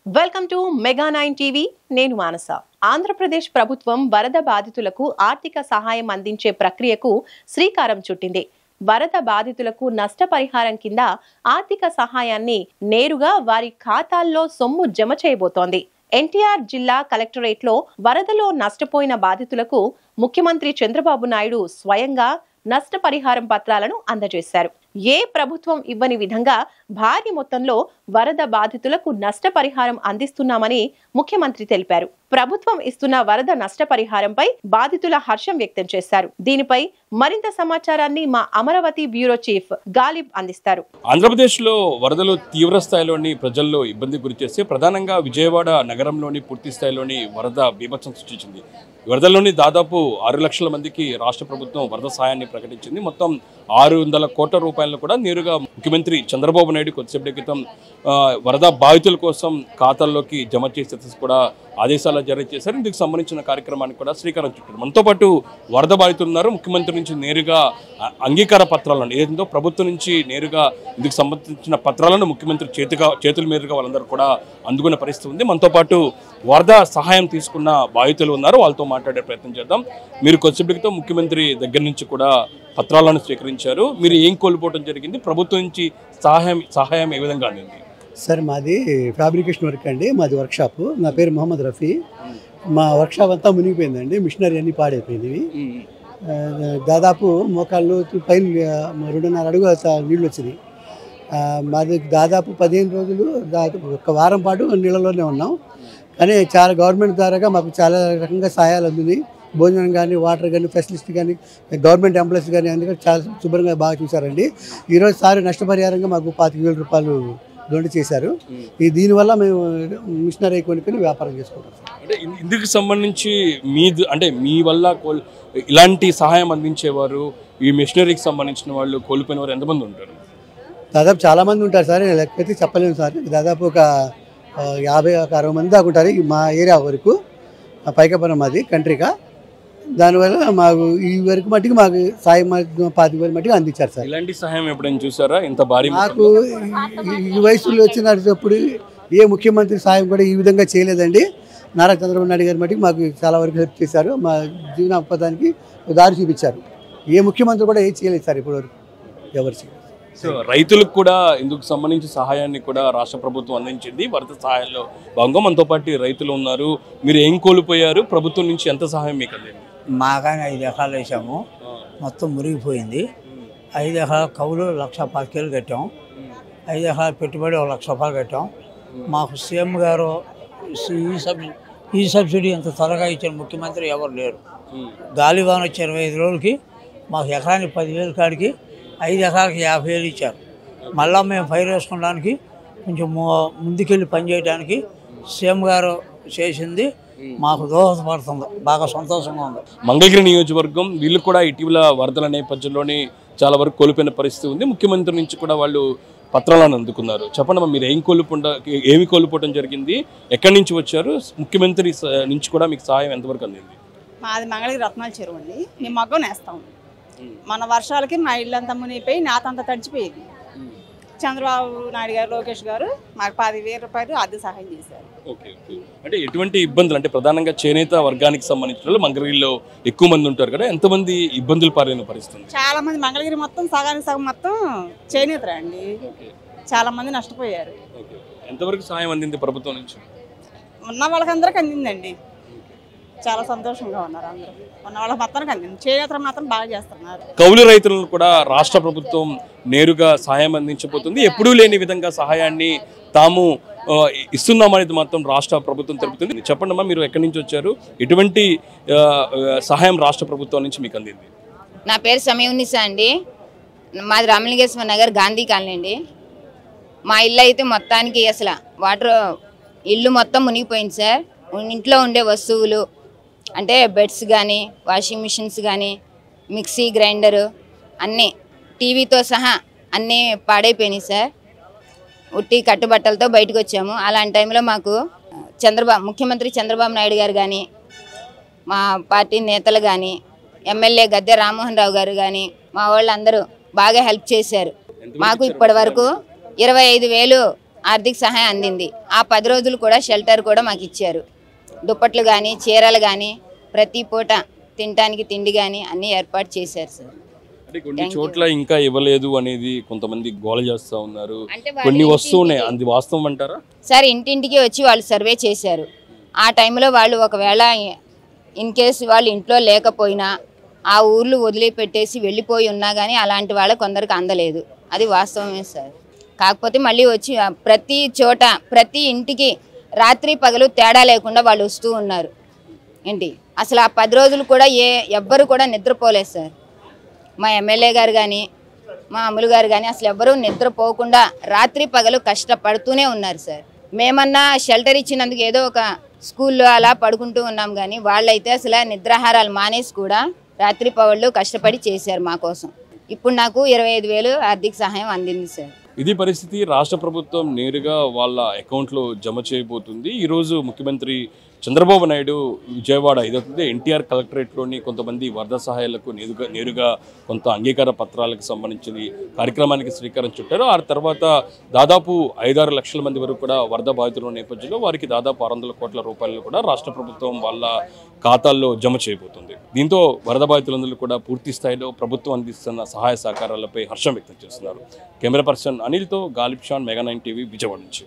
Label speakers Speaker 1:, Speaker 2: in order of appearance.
Speaker 1: Welcome to mega 9 TV. నేను మానస. ఆంధ్రప్రదేశ్ ప్రభుత్వం వరద బాధితులకు ఆర్థిక సహాయం అందించే ప్రక్రియకు శ్రీకారం చుట్టింది. వరద బాధితులకు నష్టపరిహారం కింద ఆర్థిక సహాయాన్ని నేరుగా వారి ఖాతాల్లో సొమ్ము జమ చేయబోతోంది. ఎన్టీఆర్ జిల్లా కలెక్టరేట్లో వరదలో నష్టపోయిన బాధితులకు ముఖ్యమంత్రి చంద్రబాబు నాయుడు స్వయంగా నష్టపరిహారం పత్రాలను అందజేశారు. ఏ ప్రభుత్వం ఇవ్వని విధంగా భారీ మొత్తంలో వరద బాధితులకు నష్టపరిహారం అందిస్తున్నామని ముఖ్యమంత్రి తెలిపారు. ప్రభుత్వం ఇస్తున్న వరద నష్టపరిహారంపై బాధితుల హర్షం వ్యక్తం చేశారు. దీనిపై మరింత సమాచారాన్ని మా అమరావతి బ్యూరో చీఫ్ గాలిబ్ అందిస్తారు.
Speaker 2: ఆంధ్రప్రదేశ్ లో వరదలు తీవ్ర స్థాయిలోని ప్రజల్లో ఇబ్బంది గురిచేసి ప్రధానంగా విజయవాడ నగరంలోని పూర్తి స్థాయిలోని వరద బీభత్సం సృష్టించింది. వరదల్లోని దాదాపు 6 లక్షల మందికి రాష్ట్ర ప్రభుత్వం వరద సాయాన్ని ప్రకటించింది. మొత్తం 600 కోట్ల రూపాయలను కూడా నేరుగా ముఖ్యమంత్రి చంద్రబాబు నాయుడు కొద్దిసేపటి క్రితం వరద బాధితుల కోసం ఖాతాల్లోకి జమ చేసే కూడా ఆదేశాలు జారీ చేశారు. ఇందుకు సంబంధించిన కార్యక్రమానికి కూడా శ్రీకారం చుట్టారు. మనతో పాటు వరద బాధితులు ఉన్నారు. ముఖ్యమంత్రి నుంచి నేరుగా అంగీకార పత్రాలను ఏదో ప్రభుత్వం నుంచి నేరుగా ఇందుకు సంబంధించిన పత్రాలను ముఖ్యమంత్రి చేతుల మీదుగా వాళ్ళందరూ కూడా అందుకునే పరిస్థితి ఉంది. మనతో పాటు వరద సహాయం తీసుకున్న బాధితులు ఉన్నారు. వాళ్ళతో మాట్లాడే ప్రయత్నం చేద్దాం. మీరు కొద్దిసేపటితో ముఖ్యమంత్రి దగ్గర నుంచి కూడా పత్రాలను స్వీకరించారు. మీరు ఏం కోల్పోవడం జరిగింది? ప్రభుత్వం నుంచి సహాయం ఏ విధంగా అందింది?
Speaker 3: సార్ మాది ఫ్యాబ్రికేషన్ వర్క్ అండి. మాది వర్క్షాప్. నా పేరు మొహమ్మద్ రఫీ. మా వర్క్షాప్ అంతా మునిగిపోయిందండి. మిషనరీ అన్నీ పాడైపోయినవి. దాదాపు మోకాళ్ళు పైన 2.5 అడుగు నీళ్ళు వచ్చినాయి. మాది దాదాపు 15 రోజులు ఒక వారం పాటు నీళ్ళలోనే ఉన్నాం. కానీ చాలా గవర్నమెంట్ ద్వారాగా మాకు చాలా రకంగా సహాయాలు అందినాయి. భోజనం కానీ, వాటర్ కానీ, ఫెసిలిటీ కానీ, గవర్నమెంట్ ఎంప్లాయీస్ కానీ అందుకని చాలా శుభ్రంగా బాగా చూశారండి. ఈరోజు సారి నష్టపరిహారంగా మాకు 25,000 రూపాయలు దొండి చేశారు. దీనివల్ల మేము మిషనరీ కొనుక్కొని వ్యాపారం చేసుకుంటాం.
Speaker 2: అంటే ఇందుకు సంబంధించి మీ వల్ల ఇలాంటి సహాయం అందించేవారు, ఈ మిషనరీకి సంబంధించిన వాళ్ళు కోల్పోయిన వారు ఎంతమంది ఉంటారు?
Speaker 3: దాదాపు చాలామంది ఉంటారు సార్. లెక్కైతే చెప్పలేము సార్. దాదాపు ఒక 50-60 మంది దాకా ఉంటారు మా ఏరియా వరకు. పైకపురం మాది కంట్రీగా. దానివల్ల మాకు ఈ వరకు మట్టికి మాకు సాయం 25,000 మట్టికి అందించారు సార్.
Speaker 2: ఇలాంటి సహాయం ఎప్పుడైనా చూసారా? ఇంత భారీ
Speaker 3: మాకు ఈ వయసులో వచ్చినప్పుడు ఏ ముఖ్యమంత్రి సాయం కూడా ఈ విధంగా చేయలేదండి. నారా చంద్రబాబు నాయుడు గారి మట్టికి మాకు చాలా వరకు హెల్ప్ చేశారు. మా జీవనోపాధానికి దారి చూపించారు. ఏ ముఖ్యమంత్రి కూడా ఏం చేయలేదు సార్ ఇప్పటివరకు ఎవరు చేయలేదు.
Speaker 2: సో రైతులకు కూడా ఇందుకు సంబంధించి సహాయాన్ని కూడా రాష్ట్ర ప్రభుత్వం అందించింది. వరద సహాయంలో భాగంగా మనతో పాటు రైతులు ఉన్నారు. మీరు ఏం కోల్పోయారు? ప్రభుత్వం నుంచి ఎంత సహాయం మీకు అందింది?
Speaker 4: మాకాని 5 ఎకరాలు వేసాము. మొత్తం మురిగిపోయింది. 5 ఎకరాల కౌలు 1,25,000 కట్టాం. 5 ఎకరాల పెట్టుబడి 1 లక్ష రూపాయలు కట్టాం. మాకు సీఎం గారు ఈ సబ్సిడీ ఎంత త్వరగా ఇచ్చిన ముఖ్యమంత్రి ఎవరు లేరు. గాలివాన వచ్చి 25 రోజులకి మాకు ఎకరానికి 10,000 కాడికి 5 ఎకరాలకి 50,000 ఇచ్చారు. మళ్ళీ మేము పైరు వేసుకోవడానికి కొంచెం ముందుకెళ్ళి పనిచేయడానికి సీఎం గారు చేసింది మాకు దోహదపడుతుంది. బాగా సంతోషంగా ఉంది.
Speaker 2: మంగళగిరి నియోజకవర్గం వీళ్ళు కూడా ఇటీవల వరదల నేపథ్యంలోనే చాలా వరకు కోల్పోయిన పరిస్థితి ఉంది. ముఖ్యమంత్రి నుంచి కూడా వాళ్ళు పత్రాలను అందుకున్నారు. చెప్పండి, మీరు ఏమి కోల్పోవడం జరిగింది? ఎక్కడి నుంచి వచ్చారు? ముఖ్యమంత్రి నుంచి కూడా మీకు సహాయం ఎంతవరకు అందింది?
Speaker 5: మాది మంగళగిరి రత్నాల చెరువు అండి. మేము మగ్గం నేస్తాం. మన వర్షాలకి మా ఇల్లు అంతా మునిగిపోయి నాతంతా తడిచిపోయింది. చంద్రబాబు నాయుడు గారు, లోకేష్ గారు మాకు 10,000 రూపాయలు ఆర్థిక సహాయం చేశారు.
Speaker 2: అంటే ఎటువంటి ఇబ్బందులు అంటే ప్రధానంగా చేనేత వర్గానికి సంబంధించిన వాళ్ళు మంగళగిరిలో ఎక్కువ మంది ఉంటారు కదా, ఎంతమంది ఇబ్బందులు పాలైన పరిస్థితి?
Speaker 5: చాలా మంది మంగళగిరి మొత్తం సగానికి సగం మొత్తం చేనేతరా అండి. చాలా మంది నష్టపోయారు.
Speaker 2: ఎంతవరకు సహాయం అందింది ప్రభుత్వం నుంచి?
Speaker 5: ఉన్న వాళ్ళకందరికి అందిందండి. చాలా సంతోషంగా ఉన్నారు అందరూ. ఉన్న వాళ్ళకి మొత్తానికి అందింది. చేనేతలు మాత్రం బాగా చేస్తున్నారు.
Speaker 2: కౌలు రైతులను కూడా రాష్ట్ర ప్రభుత్వం నేరుగా సహాయం అందించబోతుంది. ఎప్పుడూ లేని విధంగా సహాయాన్ని తాము ఇస్తున్నామనేది మాత్రం రాష్ట్ర ప్రభుత్వం తెలుపుతుంది. చెప్పండి అమ్మా, మీరు ఎక్కడి నుంచి వచ్చారు? ఎటువంటి సహాయం రాష్ట్ర ప్రభుత్వం నుంచి మీకు అందింది?
Speaker 6: నా పేరు సమీవునిసా అండి. మాది రామలింగేశ్వర నగర్ గాంధీ కాలనీ అండి. మా ఇల్లు అయితే మొత్తానికి అసలు ఇల్లు మొత్తం మునిగిపోయింది సార్. ఇంట్లో ఉండే వస్తువులు అంటే బెడ్స్ కానీ, వాషింగ్ మిషన్స్ కానీ, మిక్సీ గ్రైండరు అన్నీ, టీవీతో సహా అన్నీ పాడైపోయినాయి సార్. ఉట్టి కట్టుబట్టలతో బయటకు వచ్చాము. అలాంటి టైంలో మాకు ముఖ్యమంత్రి చంద్రబాబు నాయుడు గారు కానీ, మా పార్టీ నేతలు కానీ, ఎమ్మెల్యే గద్దె రామ్మోహన్ రావు గారు కానీ, మా వాళ్ళందరూ బాగా హెల్ప్ చేశారు. మాకు ఇప్పటి వరకు 25,000 ఆర్థిక సహాయం అందింది. ఆ 10 రోజులు కూడా షెల్టర్ కూడా మాకు ఇచ్చారు. దుప్పట్లు కానీ చీరలు కానీ ప్రతి పూట తినడానికి తిండి కానీ అన్నీ ఏర్పాటు చేశారు సార్.
Speaker 2: అంటే కొన్ని చోట్ల ఇంకా ఇవ్వలేదు అనేది కొంతమంది గోల చేస్తూ ఉన్నారు.
Speaker 6: అంటే వాళ్ళు
Speaker 2: కొన్ని వస్తున్నాయి, అది వాస్తవం అంటారా?
Speaker 6: సార్ ఇంటింటికి వచ్చి వాళ్ళు సర్వే చేశారు. ఆ టైంలో వాళ్ళు ఒకవేళ ఇన్ కేసు వాళ్ళు ఇంట్లో లేకపోయినా ఆ ఊర్లు వదిలిపెట్టేసి వెళ్ళిపోయి ఉన్నా కానీ అలాంటి వాళ్ళ కొందరికి అందలేదు. అది వాస్తవమే సార్. కాకపోతే మళ్ళీ వచ్చి ప్రతి చోట ప్రతి ఇంటికి రాత్రి పగలు తేడా లేకుండా వాళ్ళు వస్తూ ఉన్నారు. ఏంటి అసలు ఆ 10 రోజులు కూడా ఎవ్వరు కూడా నిద్రపోలేదు సార్. మా ఎమ్మెల్యే గారు కానీ మా అమ్ములు గారు కానీ అసలు ఎవ్వరూ నిద్రపోకుండా రాత్రి పగలు కష్టపడుతూనే ఉన్నారు సార్. మేమన్నా షెల్టర్ ఇచ్చినందుకు ఏదో ఒక స్కూల్లో అలా పడుకుంటూ ఉన్నాం కానీ వాళ్ళైతే అసలు నిద్రాహారాలు మానేసి కూడా రాత్రి పగళ్ళు కష్టపడి చేశారు మా కోసం. ఇప్పుడు నాకు 25,000 ఆర్థిక సహాయం అందింది సార్.
Speaker 2: ఇది పరిస్థితి. రాష్ట్ర ప్రభుత్వం నేరుగా వాళ్ళ అకౌంట్లో జమ చేయబోతుంది. ఈరోజు ముఖ్యమంత్రి చంద్రబాబు నాయుడు విజయవాడ ఏదైతే ఎన్టీఆర్ కలెక్టరేట్లోని కొంతమంది వరద సహాయాలకు నేరుగా కొంత అంగీకార పత్రాలకు సంబంధించిన కార్యక్రమానికి శ్రీకారం చుట్టారు. ఆ తర్వాత దాదాపు 5-6 లక్షల మంది వరకు కూడా వరద బాధితుల నేపథ్యంలో వారికి దాదాపు 600 కోట్ల రూపాయలు కూడా రాష్ట్ర ప్రభుత్వం వాళ్ళ ఖాతాల్లో జమ చేయబోతుంది. దీంతో వరద బాధితులందరూ కూడా పూర్తి స్థాయిలో ప్రభుత్వం అందిస్తున్న సహాయ సహకారాలపై హర్షం వ్యక్తం చేస్తున్నారు. కెమెరా పర్సన్ అనిల్తో గాలిబ్ షాన్, మెగా 9 టీవీ, విజయవాడ నుంచి.